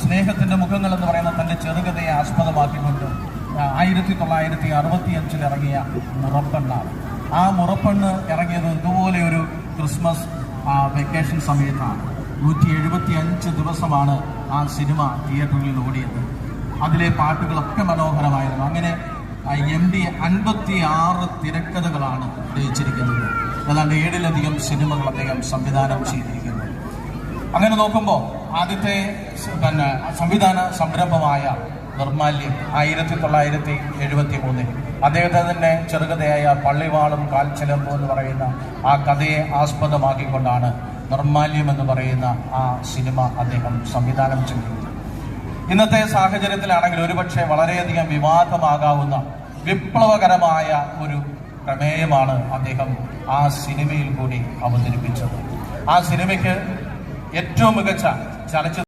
സ്നേഹത്തിൻ്റെ മുഖങ്ങൾ എന്ന് പറയുന്ന തൻ്റെ ചെറുകഥയെ ആസ്പദമാക്കിക്കൊണ്ട് 1965 ഇറങ്ങിയ മുറപ്പെണ്ണാണ്. ആ മുറപ്പെണ്ണ് ഇറങ്ങിയത് ഇതുപോലെ ഒരു ക്രിസ്മസ് വെക്കേഷൻ സമയത്താണ്. 175 ദിവസമാണ് ആ സിനിമ തിയേറ്ററുകളിൽ ഓടിയത്. അതിലെ പാട്ടുകളൊക്കെ മനോഹരമായിരുന്നു. അങ്ങനെ MD 56 തിരക്കഥകളാണ് രചിച്ചിരിക്കുന്നത്. ഏതാണ്ട് 7ലധികം സിനിമകൾ അദ്ദേഹം സംവിധാനം ചെയ്തിരിക്കുന്നു. അങ്ങനെ നോക്കുമ്പോൾ ആദ്യത്തെ സംവിധാന സംരംഭമായ നിർമ്മാല്യം 1973 അദ്ദേഹത്തെ തന്നെ ചെറുകഥയായ പള്ളിവാളും കാൽച്ചിലമ്പും എന്ന് പറയുന്ന ആ കഥയെ ആസ്പദമാക്കിക്കൊണ്ടാണ് നിർമ്മാല്യം എന്ന് പറയുന്ന ആ സിനിമ അദ്ദേഹം സംവിധാനം ചെയ്തത്. ഇന്നത്തെ സാഹചര്യത്തിലാണെങ്കിൽ ഒരുപക്ഷെ വളരെയധികം വിവാദമാകാവുന്ന വിപ്ലവകരമായ ഒരു പ്രമേയമാണ് അദ്ദേഹം ആ സിനിമയിൽ കൂടി അവതരിപ്പിച്ചത്. ആ സിനിമയ്ക്ക് ഏറ്റവും മികച്ച ചലച്ചിത്ര